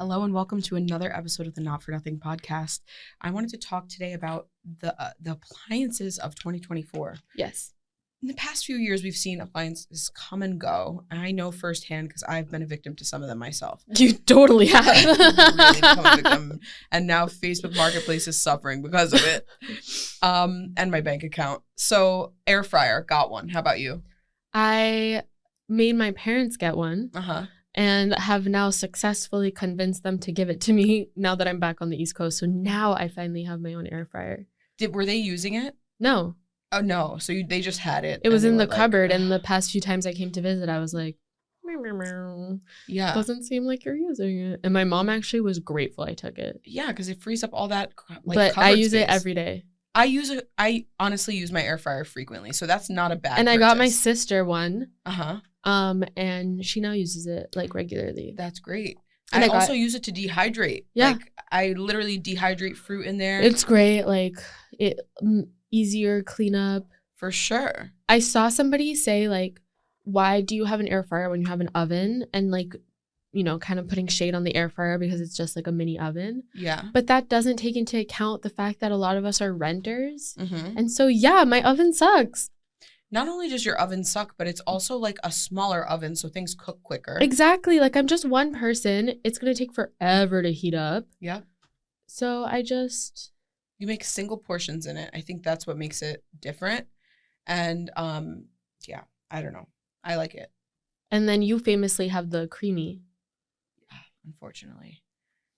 Hello and welcome to another episode of the Not For Nothing podcast. I wanted to talk today about the appliances of 2024. Yes. In the past few years, we've seen appliances come and go. And I know firsthand because I've been a victim to some of them myself. You totally have. Really become a victim. And now Facebook Marketplace is suffering because of it. And my bank account. So air fryer, got one. How about you? I made my parents get one. And have now successfully convinced them to give it to me now that I'm back on the East Coast. So now I finally have my own air fryer. Were they using it? No. Oh, no. So they just had it. It was in the cupboard. And the past few times I came to visit, I was like, meow, meow, meow. Yeah. Doesn't seem like you're using it. And my mom actually was grateful I took it. Yeah, because it frees up all that But I use it every day. I honestly use my air fryer frequently. So that's not a bad And purchase. I got my sister one. Uh-huh. And she now uses it like regularly. That's great. And I also use it to dehydrate. Yeah. Like I literally dehydrate fruit in there. It's great. Like it easier cleanup. For sure. I saw somebody say like, why do you have an air fryer when you have an oven? And like, you know, kind of putting shade on the air fryer because it's just like a mini oven. Yeah. But that doesn't take into account the fact that a lot of us are renters. Mm-hmm. And so, yeah, my oven sucks. Not only does your oven suck, but it's also like a smaller oven, so things cook quicker. Exactly. Like I'm just one person. It's going to take forever to heat up. Yeah. So You make single portions in it. I think that's what makes it different. And yeah, I don't know. I like it. And then you famously have the creamy. Yeah, unfortunately.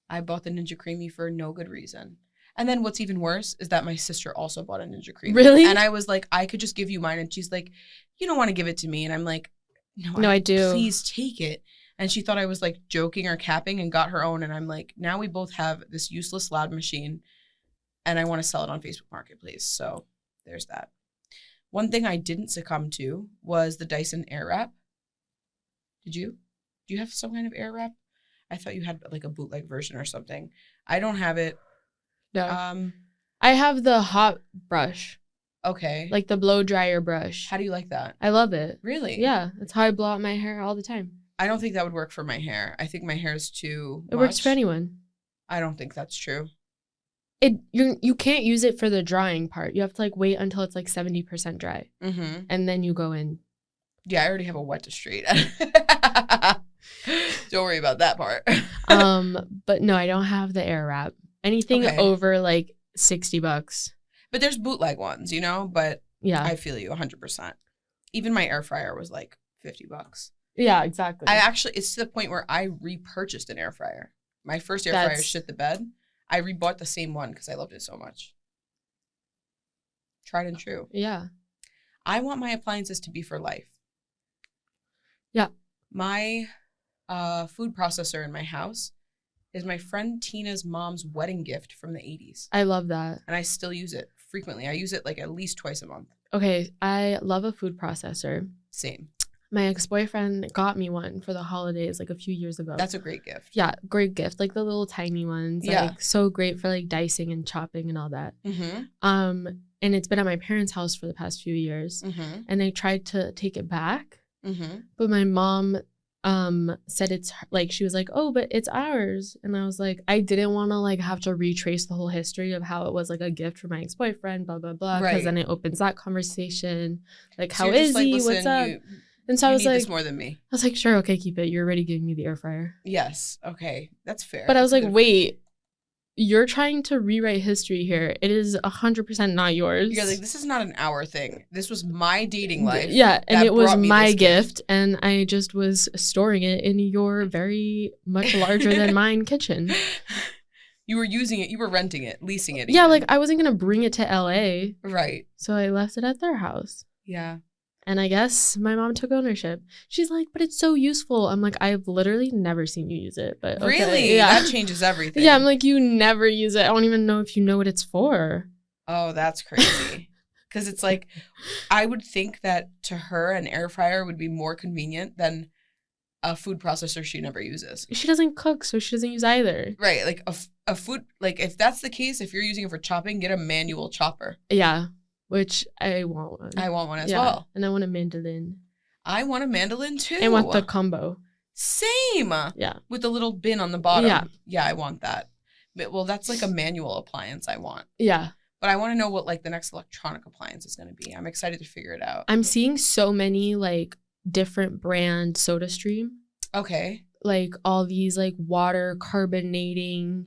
I bought the Ninja Creamy for no good reason. And then what's even worse is that my sister also bought a Ninja Creamy. Really? And I was like, I could just give you mine. And she's like, you don't want to give it to me. And I'm like, no, I do. Please take it. And she thought I was like joking or capping and got her own. And I'm like, now we both have this useless loud machine. And I want to sell it on Facebook Marketplace. So there's that. One thing I didn't succumb to was the Dyson Airwrap. Did you? Do you have some kind of Airwrap? I thought you had like a bootleg version or something. I don't have it. No. I have the hot brush. Okay. Like the blow dryer brush. How do you like that? I love it. Really? Yeah. That's how I blow out my hair all the time. I don't think that would work for my hair. I think my hair is too It much. works for anyone. I don't think that's true. You can't use it for the drying part. You have to like wait until it's like 70% dry. Mm-hmm. And then you go in. Yeah, I already have a wet to straight. Don't worry about that part. But no, I don't have the Airwrap. Anything over like $60. But there's bootleg ones, you know? But yeah, I feel you 100%. Even my air fryer was like $50. Yeah, exactly. It's to the point where I repurchased an air fryer. My first air fryer shit the bed. I rebought the same one because I loved it so much. Tried and true. Yeah. I want my appliances to be for life. Yeah. My food processor in my house is my friend Tina's mom's wedding gift from the 80s. I love that. And I still use it frequently. I use it like at least twice a month. Okay. I love a food processor. Same. My ex-boyfriend got me one for the holidays like a few years ago. That's a great gift. Yeah, great gift. Like the little tiny ones. Yeah. Like so great for like dicing and chopping and all that. Mm-hmm. And it's been at my parents' house for the past few years. Mm-hmm. And they tried to take it back. Mm-hmm. But my mom said it's like, she was like, oh, but it's ours. And I was like, I didn't want to like have to retrace the whole history of how it was like a gift for my ex-boyfriend, blah, blah, blah. Because then it opens that conversation. Like, so how is he? What's up? And so I was like, this more than me. I was like, sure, okay, keep it. You're already giving me the air fryer. Yes. Okay. That's fair. But I was like, wait, you're trying to rewrite history here. It is 100% not yours. You're like, this is not an our thing. This was my dating life. Yeah, and it was my gift, and I just was storing it in your very much larger than mine kitchen. You were using it. You were renting it, leasing it. Yeah, even. like I wasn't going to bring it to LA. Right. So I left it at their house. Yeah. And I guess my mom took ownership. She's like, but it's so useful. I'm like, I've literally never seen you use it. But okay. Really? Yeah. That changes everything. Yeah, I'm like, you never use it. I don't even know if you know what it's for. Oh, that's crazy. Because it's like, I would think that to her, an air fryer would be more convenient than a food processor she never uses. She doesn't cook, so she doesn't use either. Right. Like a food, like if that's the case, if you're using it for chopping, get a manual chopper. Yeah. Which I want one. I want one as well. And I want a mandolin. I want a mandolin too. I want the combo. Same. Yeah. With the little bin on the bottom. Yeah. Yeah, I want that. But, well, that's like a manual appliance I want. Yeah. But I want to know what like the next electronic appliance is going to be. I'm excited to figure it out. I'm seeing so many like different brand SodaStream. Okay. Like all these like water carbonating.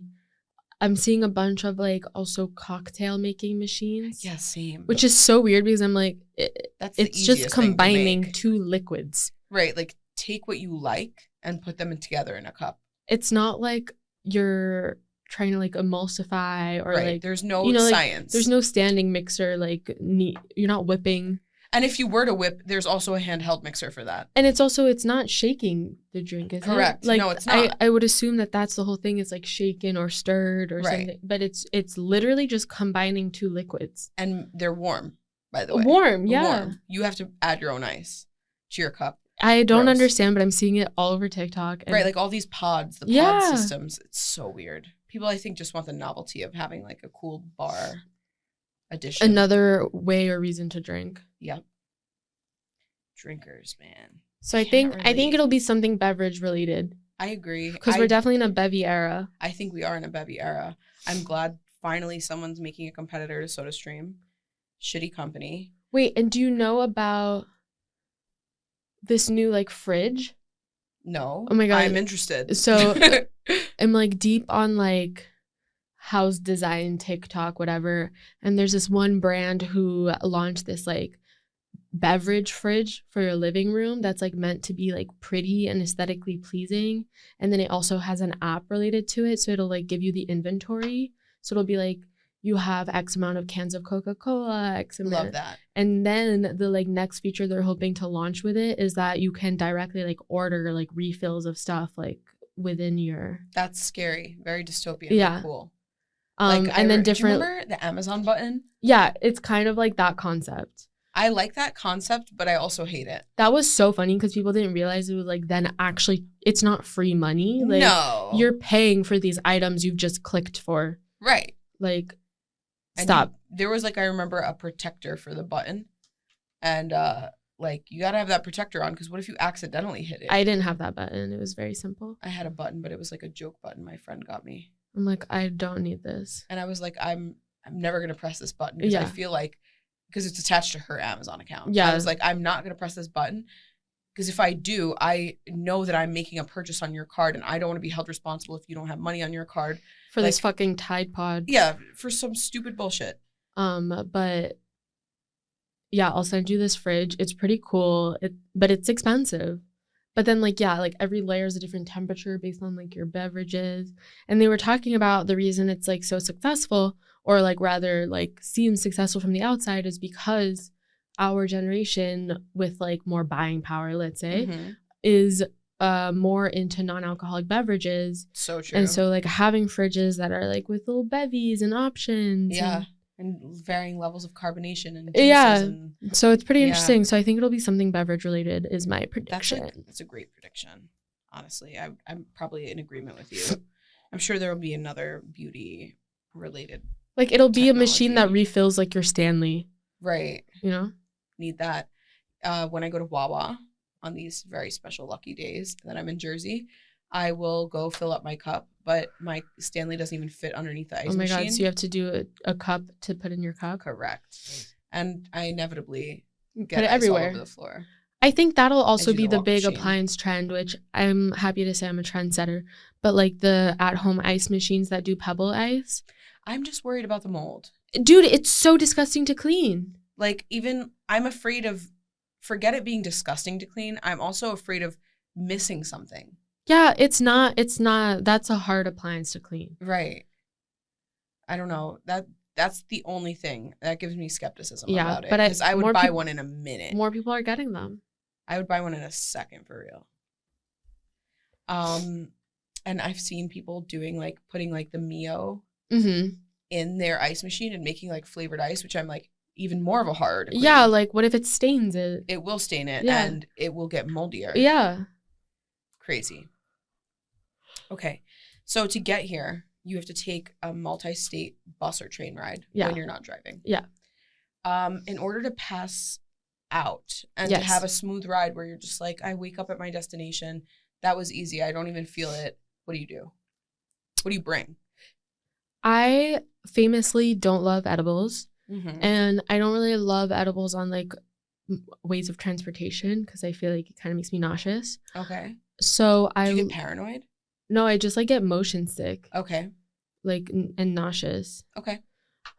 I'm seeing a bunch of like also cocktail making machines. Yeah, same. Which is so weird because I'm like, it's just combining two liquids. Right. Like take what you like and put them together in a cup. It's not like you're trying to like emulsify or like there's no science. Like, there's no standing mixer. Like you're not whipping. And if you were to whip, there's also a handheld mixer for that. And it's not shaking the drink, is Correct. it? Like, no, it's not. I would assume that that's the whole thing. It's like shaken or stirred or something. But it's literally just combining two liquids. And they're warm, by the way. Warm, yeah. Warm. You have to add your own ice to your cup. I don't understand, but I'm seeing it all over TikTok. And like all these pods, the pod systems. It's so weird. People, I think, just want the novelty of having like a cool bar addition. Another way or reason to drink. Yep. Drinkers, man. So I think it'll be something beverage related. I agree. Because we're definitely in a bevy era. I think we are in a bevy era. I'm glad finally someone's making a competitor to SodaStream. Shitty company. Wait, and do you know about this new like fridge? No. Oh my God. I'm interested. So I'm like deep on like house design, TikTok, whatever. And there's this one brand who launched this like beverage fridge for your living room that's like meant to be like pretty and aesthetically pleasing. And then it also has an app related to it. So it'll like give you the inventory. So it'll be like, you have X amount of cans of Coca-Cola, X amount. Love that. And then the like next feature they're hoping to launch with it is that you can directly like order like refills of stuff like within your. That's scary. Very dystopian. Yeah. Cool. And then different. Do you remember the Amazon button? Yeah, it's kind of like that concept. I like that concept, but I also hate it. That was so funny because people didn't realize it was like then actually it's not free money. Like, no. You're paying for these items you've just clicked for. Right. Like, and stop. There was like, I remember a protector for the button. And like you got to have that protector on because what if you accidentally hit it? I didn't have that button. It was very simple. I had a button, but it was like a joke button my friend got me. I'm like, I don't need this. And I was like, I'm never going to press this button because I feel like because it's attached to her Amazon account. Yeah. I was like, I'm not going to press this button because if I do, I know that I'm making a purchase on your card and I don't want to be held responsible if you don't have money on your card. For like, this fucking Tide Pod. Yeah, for some stupid bullshit. But yeah, I'll send you this fridge. It's pretty cool, but it's expensive. But then like, yeah, like every layer is a different temperature based on like your beverages. And they were talking about the reason it's like so successful or like rather like seems successful from the outside is because our generation with like more buying power, let's say, is more into non-alcoholic beverages. So true. And so like having fridges that are like with little bevies and options. Yeah. And varying levels of carbonation and juices so it's pretty interesting. So I think it'll be something beverage related is my prediction. That's a great prediction. Honestly, I'm probably in agreement with you. I'm sure there will be another beauty related. Like it'll be a machine that refills like your Stanley. Right. You know? Need that. When I go to Wawa on these very special lucky days that I'm in Jersey, I will go fill up my cup, but my Stanley doesn't even fit underneath the ice machine. Oh my God, so you have to do a cup to put in your cup? Correct. And I inevitably get put it ice everywhere. all over the floor. I think that'll also be the big appliance trend, which I'm happy to say I'm a trendsetter, but like the at-home ice machines that do pebble ice. I'm just worried about the mold. Dude, it's so disgusting to clean. Like even I'm afraid of, forget it being disgusting to clean. I'm also afraid of missing something. Yeah, it's not, that's a hard appliance to clean. Right. I don't know. That's the only thing that gives me skepticism about it. Because I would buy one in a minute. More people are getting them. I would buy one in a second for real. And I've seen people doing like putting like the Mio in their ice machine and making like flavored ice, which I'm like even more of a hard. Yeah, like what if it stains it? It will stain it and it will get moldier. Yeah. Crazy. Okay. So to get here, you have to take a multi-state bus or train ride when you're not driving. Yeah. In order to pass out and to have a smooth ride where you're just like, I wake up at my destination, That was easy. I don't even feel it. What do you do? What do you bring? I famously don't love edibles. Mm-hmm. And I don't really love edibles on like ways of transportation because I feel like it kind of makes me nauseous. Okay. So Do you get paranoid? No, I just like get motion sick. Okay. Like and nauseous. Okay.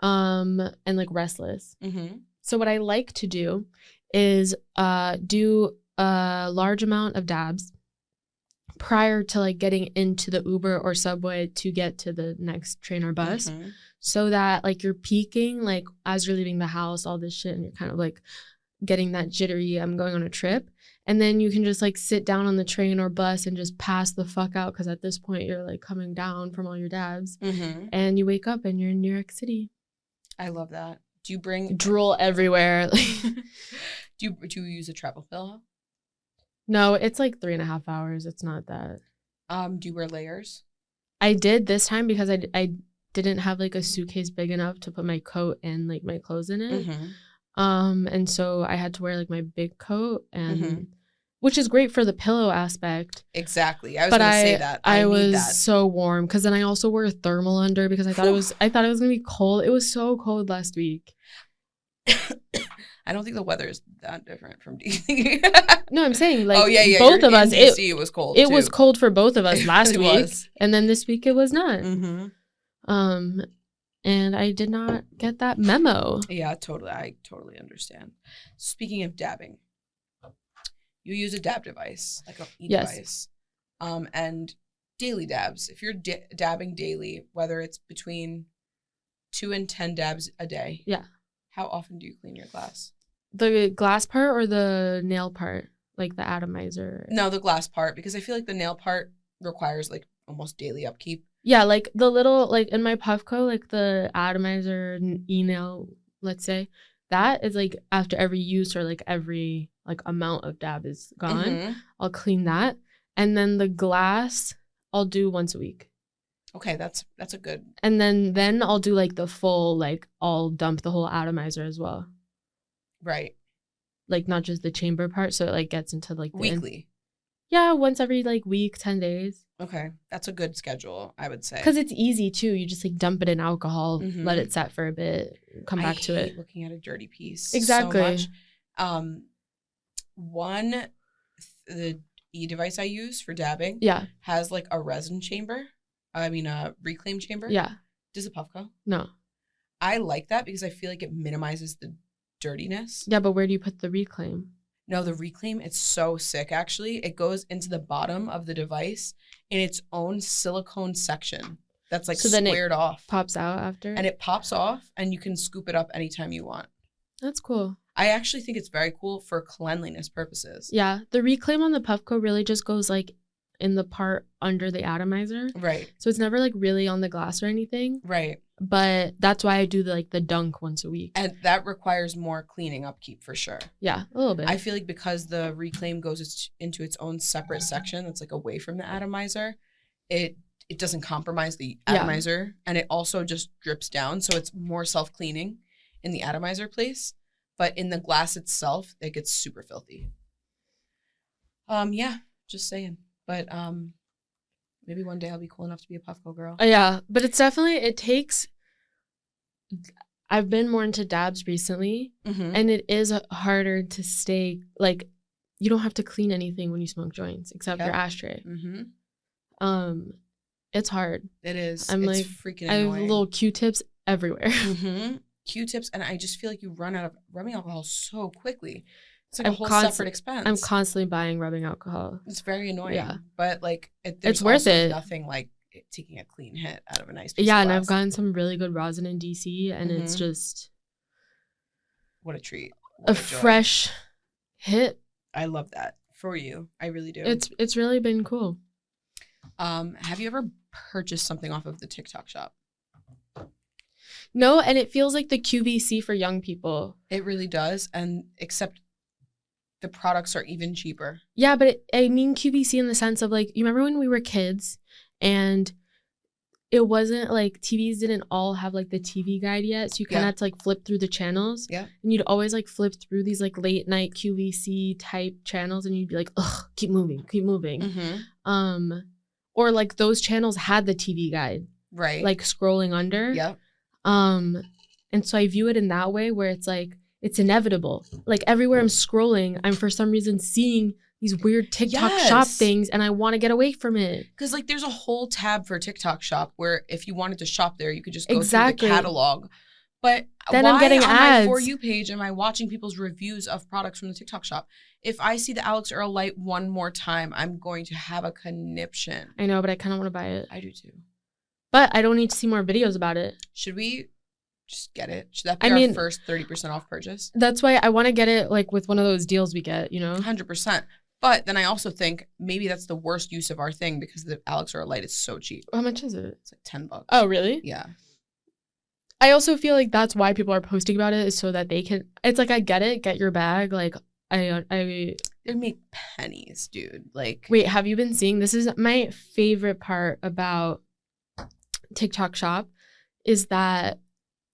And like restless. Mm-hmm. So what I like to do is do a large amount of dabs prior to like getting into the Uber or subway to get to the next train or bus, so that like you're peaking like as you're leaving the house, all this shit, and you're kind of like getting that jittery, I'm going on a trip. And then you can just like sit down on the train or bus and just pass the fuck out, because at this point you're like coming down from all your dabs, and you wake up and you're in New York City. I love that. Do you bring drool everywhere? do you use a travel pillow? No, it's like 3.5 hours. It's not that. Do you wear layers? I did this time because I didn't have like a suitcase big enough to put my coat and like my clothes in it. And so I had to wear like my big coat, and which is great for the pillow aspect. Exactly. I was going to say that. I was so warm because then I also wore a thermal under because I thought it was going to be cold. It was so cold last week. I don't think the weather is that different from DC. No, I'm saying like both of us. DC, it was cold. It was cold for both of us last week, and then this week it was not. And I did not get that memo. Yeah, totally. I totally understand. Speaking of dabbing, you use a dab device, like a e-device, and daily dabs. If you're dabbing daily, whether it's between 2 and 10 dabs a day, how often do you clean your glass? The glass part or the nail part, like the atomizer? No, the glass part, because I feel like the nail part requires like almost daily upkeep. Yeah, like the little, like in my Puffco, like the atomizer e-nail, let's say, that is like after every use or like every like amount of dab is gone, I'll clean that. And then the glass, I'll do once a week. Okay, that's a good. And then I'll do like the full, like I'll dump the whole atomizer as well. Right. Like not just the chamber part, so it like gets into like the weekly. Yeah, once every like week, 10 days. Okay, that's a good schedule, I would say. Because it's easy too. You just like dump it in alcohol, let it set for a bit, come back to it. I hate looking at a dirty piece. Exactly. So much. The e-device I use for dabbing has like a resin chamber. A reclaim chamber. Yeah. Does it Puffco? No. I like that because I feel like it minimizes the dirtiness. Yeah, but where do you put the reclaim? No, the reclaim, it's so sick, actually. It goes into the bottom of the device in its own silicone section that's like squared off. Pops out after? And it pops off, and you can scoop it up anytime you want. That's cool. I actually think it's very cool for cleanliness purposes. Yeah, the reclaim on the Puffco really just goes like in the part under the atomizer. Right. So it's never like really on the glass or anything. Right. But that's why I do the dunk once a week. And that requires more cleaning upkeep for sure. Yeah, a little bit. I feel like because the reclaim goes into its own separate section that's like away from the atomizer, it doesn't compromise the atomizer, and it also just drips down, so it's more self-cleaning in the atomizer place. But in the glass itself, it gets super filthy. Yeah, just saying. But maybe one day I'll be cool enough to be a Puffco girl. Yeah, but it's definitely, it takes, I've been more into dabs recently, and it is harder to stay, like, you don't have to clean anything when you smoke joints except your ashtray. It's hard. It is. It's like, freaking annoying. I have little Q-tips everywhere. Q-tips, and I just feel like you run out of rubbing alcohol so quickly. It's like a whole separate expense. I'm constantly buying rubbing alcohol. It's very annoying. Yeah. But like it's worth it. Nothing like taking a clean hit out of a nice piece of glass. And I've gotten some really good rosin in DC, and it's just what a treat. What a fresh hit. I love that for you. I really do. It's really been cool. Have you ever purchased something off of the TikTok shop? No, and it feels like the QVC for young people. It really does, and except the products are even cheaper. Yeah, but I mean QVC in the sense of like, you remember when we were kids and it wasn't like TVs didn't all have like the TV guide yet. So you kind of had to like flip through the channels. Yeah. And you'd always like flip through these like late night QVC type channels and you'd be like, ugh, keep moving. Mm-hmm. Or like those channels had the TV guide. Right. Like scrolling under. Yep. And so I view it in that way where it's like, it's inevitable. Like everywhere I'm scrolling, I'm for some reason seeing these weird TikTok shop things and I want to get away from it. Because like there's a whole tab for TikTok shop where if you wanted to shop there, you could just go through the catalog. But then why I'm getting on ads. my For You page am I watching people's reviews of products from the TikTok shop? If I see the Alex Earl light one more time, I'm going to have a conniption. I know, but I kind of want to buy it. I do too. But I don't need to see more videos about it. Should we just get it? Should that be our first 30% off purchase? That's why I want to get it like with one of those deals we get, you know? 100%. But then I also think maybe that's the worst use of our thing because the Alex Earl light is so cheap. How much is it? It's like $10. Oh, really? Yeah. I also feel like that's why people are posting about it is so that they can. It's like I get it, get your bag. Like they make pennies, dude. Like wait, have you been seeing? This is my favorite part about TikTok Shop, is that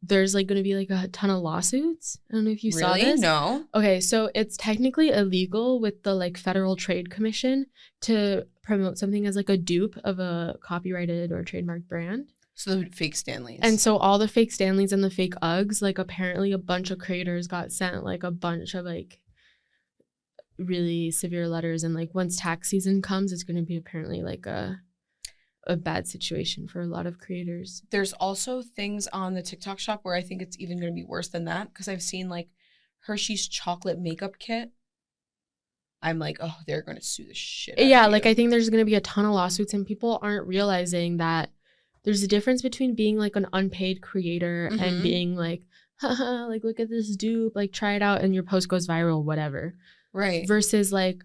there's like going to be like a ton of lawsuits. I don't know if you saw this. No. Okay, so it's technically illegal with the like Federal Trade Commission to promote something as like a dupe of a copyrighted or trademarked brand. So the fake Stanleys. And so all the fake Stanleys and the fake Uggs, like apparently a bunch of creators got sent like a bunch of like really severe letters. And like once tax season comes, it's going to be apparently like a bad situation for a lot of creators. There's also things on the TikTok shop where I think it's even going to be worse than that because I've seen like Hershey's chocolate makeup kit. I'm like, oh, they're going to sue the shit out of you. Like I think there's going to be a ton of lawsuits and people aren't realizing that there's a difference between being like an unpaid creator and being like, haha, like look at this dupe, like try it out and your post goes viral, whatever. Right. Versus like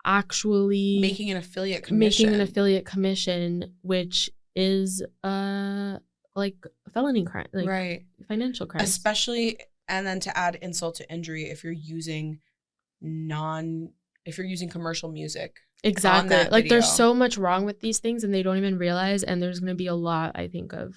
actually making an affiliate commission, which is like felony crime, like right, financial crime, especially. And then to add insult to injury, if you're using commercial music, exactly, like video. There's so much wrong with these things and they don't even realize, and there's going to be a lot, I think, of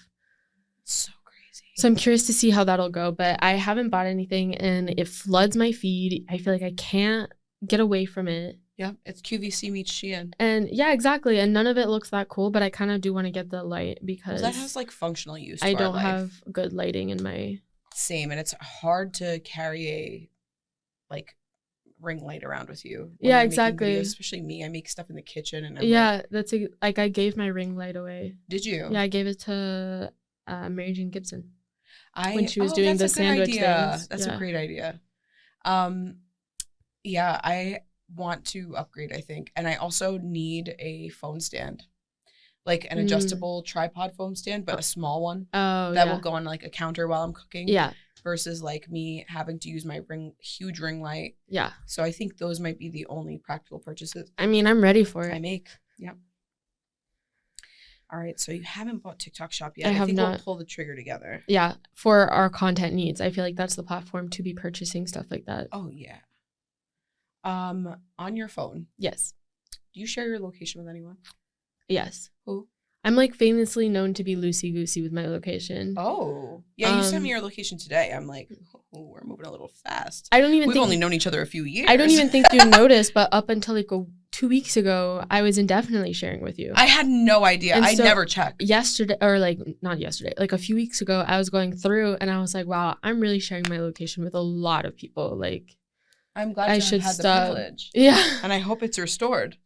so crazy. So I'm curious to see how that'll go, but I haven't bought anything and it floods my feed. I feel like I can't get away from it. Yeah, it's QVC meets Shein. And yeah, exactly. And none of it looks that cool, but I kind of do want to get the light because that has like functional use. I don't have good lighting in my. Same, and it's hard to carry a like ring light around with you. Yeah, exactly. Videos, especially me, I make stuff in the kitchen, and that's like I gave my ring light away. Did you? Yeah, I gave it to Mary Jane Gibson when she was doing the sandwich things. That's a great idea. Yeah, I want to upgrade, I think. And I also need a phone stand. Like an adjustable tripod phone stand, but a small one. Oh, that will go on like a counter while I'm cooking. Yeah. Versus like me having to use my huge ring light. Yeah. So I think those might be the only practical purchases. I mean, I'm ready for it. I make. Yep. All right. So you haven't bought TikTok Shop yet. I have think not. We'll pull the trigger together. Yeah. For our content needs. I feel like that's the platform to be purchasing stuff like that. Oh, yeah. On your phone. Yes. Do you share your location with anyone? Yes. Who? I'm like famously known to be loosey-goosey with my location. Oh. Yeah, you sent me your location today. I'm like, oh, we're moving a little fast. We've only known each other a few years. I don't even think you noticed, but up until like 2 weeks ago, I was indefinitely sharing with you. I had no idea. I never checked. Yesterday, or like not yesterday, like a few weeks ago, I was going through and I was like, wow, I'm really sharing my location with a lot of people. Like, I'm glad you had the privilege. Yeah. And I hope it's restored.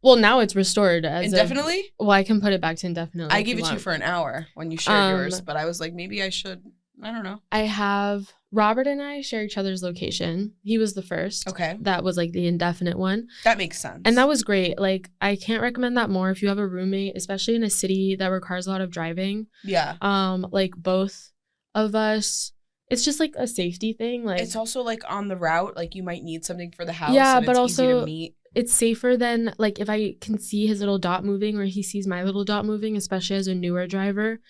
Well, now it's restored as indefinitely? I can put it back to indefinitely. I gave it to you for an hour when you shared yours, but I was like, maybe I should. I don't know. I have Robert and I share each other's location. He was the first. Okay. That was like the indefinite one. That makes sense. And that was great. Like, I can't recommend that more if you have a roommate, especially in a city that requires a lot of driving. Yeah. Like both of us. It's just like a safety thing. Like, it's also like on the route, like you might need something for the house. Yeah, and but it's also easy to meet. It's safer than like if I can see his little dot moving or he sees my little dot moving, especially as a newer driver.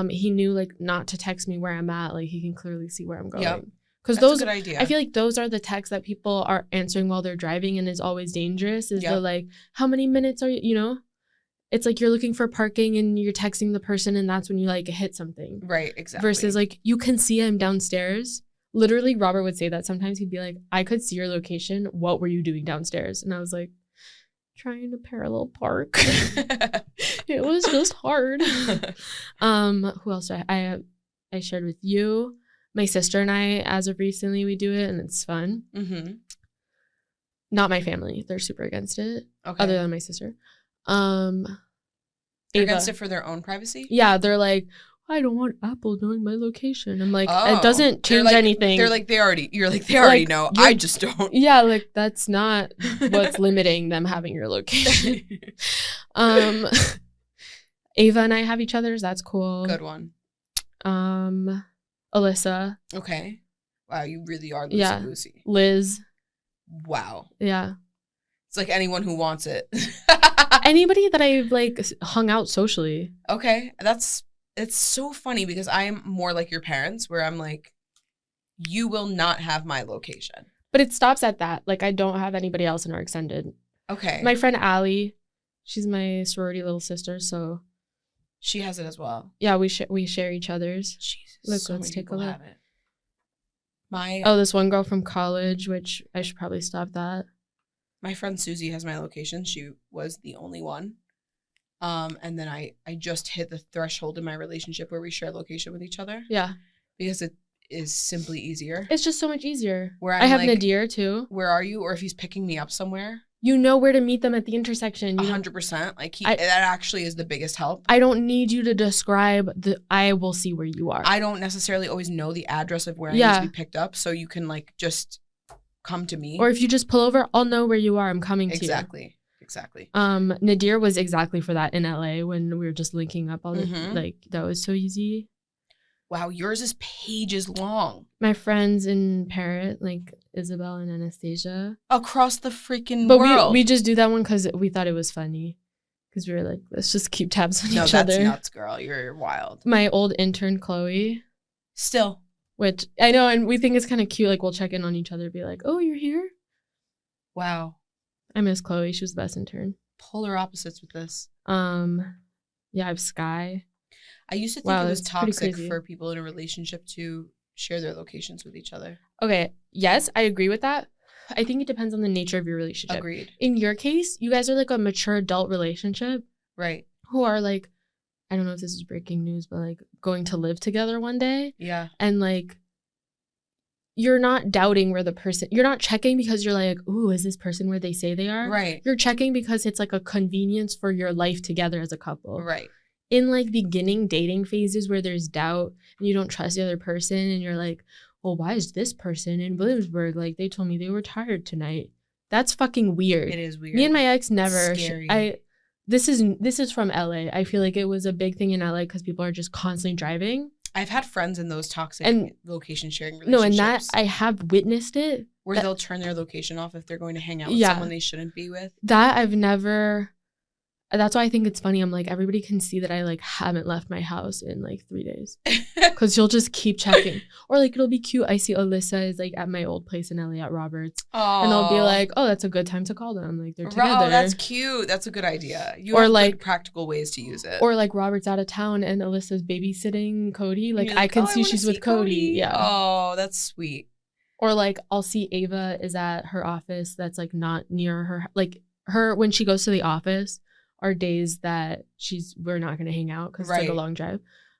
He knew like not to text me where I'm at. Like he can clearly see where I'm going. Yep. Because those, a good idea. I feel like those are the texts that people are answering while they're driving and is always dangerous. Is the like, how many minutes are you, it's like you're looking for parking and you're texting the person and that's when you like hit something. Right, exactly. Versus like you can see him downstairs. Literally, Robert would say that sometimes. He'd be like, I could see your location. What were you doing downstairs? And I was like, trying to parallel park. It was just hard. Who else do I shared with you? My sister and I, as of recently, we do it and it's fun. Mm-hmm. Not my family. They're super against it. Okay. Other than my sister. They're against it for their own privacy? Yeah, they're like, I don't want Apple knowing my location. I'm like, it doesn't change anything. You're like, they already know. I just don't. Yeah, like that's not what's limiting them having your location. Ava and I have each other's. That's cool. Good one. Alyssa. Okay. Wow, you really are loosey-goosey. Liz. Wow. Yeah. It's like anyone who wants it. Anybody that I've like hung out socially. Okay. It's so funny because I am more like your parents where I'm like, you will not have my location. But it stops at that. Like I don't have anybody else in our extended. Okay. My friend Allie, she's my sorority little sister, so she has it as well. Yeah, we share each other's. Jesus. Look, so let's take a look. It. This one girl from college, which I should probably stop that. My friend Susie has my location. She was the only one. And then I just hit the threshold in my relationship where we share location with each other. Yeah. Because it is simply easier. It's just so much easier. Where I have like, Nadir too. Where are you? Or if he's picking me up somewhere. You know where to meet them at the intersection. 100%. Like that actually is the biggest help. I don't need you to describe I will see where you are. I don't necessarily always know the address of where I need to be picked up. So you can like just come to me. Or if you just pull over, I'll know where you are. I'm coming to you. Exactly. Nadir was exactly for that in LA when we were just linking up all the like that was so easy. Wow, yours is pages long. My friends in Parrot, like Isabel and Anastasia. Across the freaking world. But we just do that one because we thought it was funny. Because we were like, let's just keep tabs on each other. No, that's nuts, girl. You're wild. My old intern, Chloe. Still. Which I know, and we think it's kind of cute. Like, we'll check in on each other, be like, oh, you're here? Wow. I miss Chloe. She was the best intern. Polar opposites with this. Yeah, I have Sky. I used to think it was toxic for people in a relationship to share their locations with each other. Okay. Yes, I agree with that. I think it depends on the nature of your relationship. Agreed. In your case, you guys are like a mature adult relationship. Right. Who are like, I don't know if this is breaking news, but like going to live together one day. Yeah. And like, you're not doubting where the person, you're not checking because you're like, ooh, is this person where they say they are? Right. You're checking because it's like a convenience for your life together as a couple. Right. In like beginning dating phases where there's doubt and you don't trust the other person and you're like, well, why is this person in Williamsburg? Like they told me they were tired tonight. That's fucking weird. It is weird. Me and my ex never. Scary. This is from LA. I feel like it was a big thing in LA because people are just constantly driving. I've had friends in those toxic location sharing relationships. No, and that I have witnessed it. Where they'll turn their location off if they're going to hang out with someone they shouldn't be with. That I've never. That's why I think it's funny. I'm like, everybody can see that I like haven't left my house in like 3 days. Because you'll just keep checking. Or like it'll be cute. I see Alyssa is like at my old place in LA at Roberts. Aww. And I'll be like, oh, that's a good time to call them. Like they're together. Oh, that's cute. That's a good idea. You or have like good practical ways to use it. Or like Robert's out of town and Alyssa's babysitting Cody. Like I can see she's with Cody. Yeah. Oh, that's sweet. Or like I'll see Ava is at her office that's like not near her. Like her when she goes to the office are days that we're not going to hang out because it's like a long drive.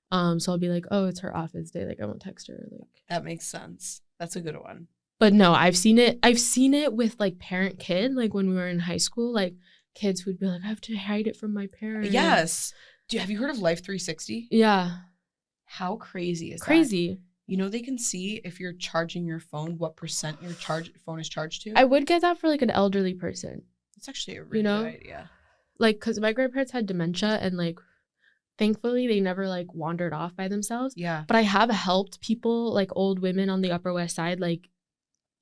So I'll be like, oh, it's her office day. Like I won't text her. Like that makes sense. That's a good one. But no, I've seen it with like parent kid. Like when we were in high school, like kids would be like, I have to hide it from my parents. Yes. Have you heard of Life 360? Yeah. How crazy is that? Crazy. You know, they can see if you're charging your phone, what % your phone is charged to. I would get that for like an elderly person. It's actually a really good idea. Like, because my grandparents had dementia and like, thankfully they never like wandered off by themselves. Yeah. But I have helped people, like old women on the Upper West Side. Like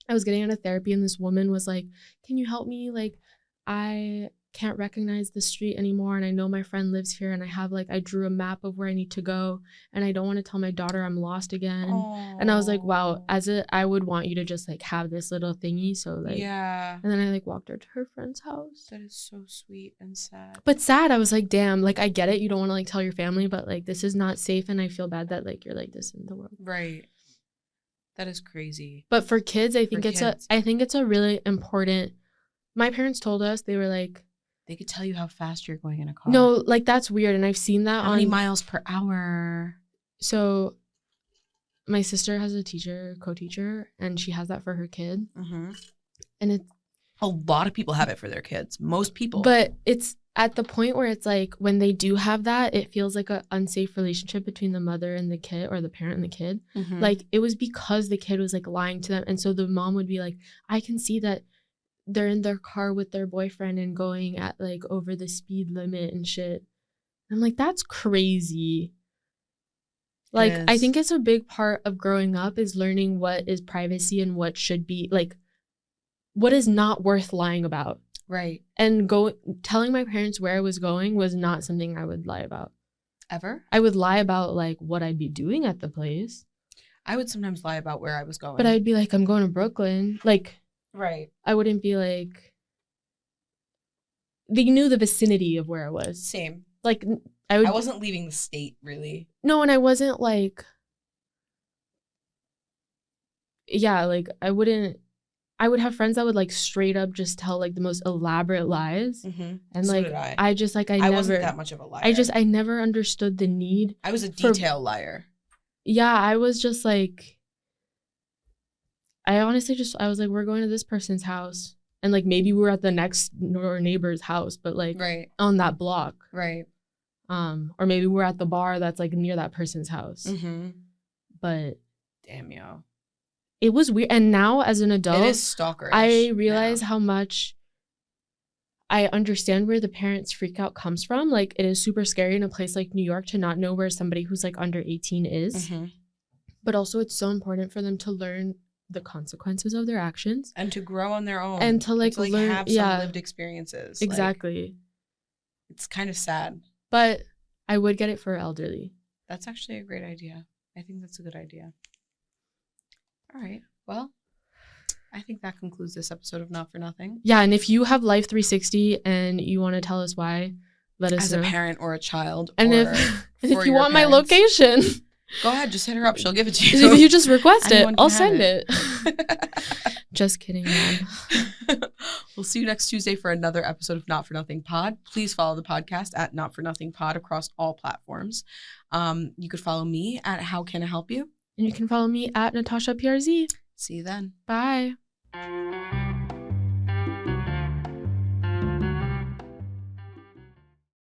I was getting out of therapy and this woman was like, can you help me? Like I can't recognize the street anymore, and I know my friend lives here, and I drew a map of where I need to go, and I don't want to tell my daughter I'm lost again. Aww. And I was like, wow, I would want you to just like have this little thingy, so like, yeah. And then I like walked her to her friend's house. That is so sweet and sad. But sad. I was like, damn, like I get it, you don't want to like tell your family, but like this is not safe, and I feel bad that like you're like this in the world. Right. That is crazy. But for kids, I think it's a really important. My parents told us, they were like, they could tell you how fast you're going in a car. No, like that's weird, and I've seen that how many miles per hour. So my sister has a co-teacher, and she has that for her kid. Mm-hmm. And it's a lot of people have it for their kids. Most people. But it's at the point where it's like when they do have that, it feels like an unsafe relationship between the mother and the kid, or the parent and the kid. Mm-hmm. Like it was because the kid was like lying to them, and so the mom would be like, I can see that they're in their car with their boyfriend and going at like over the speed limit and shit. I'm like, that's crazy. Like, I think it's a big part of growing up is learning what is privacy and what should be like, what is not worth lying about. Right. And telling my parents where I was going was not something I would lie about. Ever? I would lie about like what I'd be doing at the place. I would sometimes lie about where I was going. But I'd be like, I'm going to Brooklyn. Like, right. I wouldn't be like, they knew the vicinity of where I was. Same. Like, I wasn't leaving the state, really. No, and I wasn't like, yeah, like, I would have friends that would like straight up just tell like the most elaborate lies. Mm-hmm. And so like, did I. I wasn't that much of a liar. I never understood the need. I was a detail liar. Yeah, I was just like, I honestly I was like, we're going to this person's house. And like, maybe we were at the next door neighbor's house, but like right. on that block. Right. Or maybe we're at the bar that's like near that person's house. Mm-hmm. But damn, yo. It was weird. And now as an adult, it is stalkerish. I realize how much I understand where the parents' freak out comes from. Like, it is super scary in a place like New York to not know where somebody who's like under 18 is. Mm-hmm. But also it's so important for them to learn the consequences of their actions. And to grow on their own. And to like learn, have some lived experiences. Exactly. Like, it's kind of sad. But I would get it for elderly. That's actually a great idea. I think that's a good idea. All right. Well, I think that concludes this episode of Not for Nothing. Yeah, and if you have Life 360 and you want to tell us why, let us know. As a parent or a child. And if you want my location, go ahead. Just hit her up. She'll give it to you. If you just request it, I'll send it. Just kidding, man. We'll see you next Tuesday for another episode of Not for Nothing Pod. Please follow the podcast at Not for Nothing Pod across all platforms. You could follow me at How Can I Help You? And you can follow me at Natasha PRZ. See you then. Bye.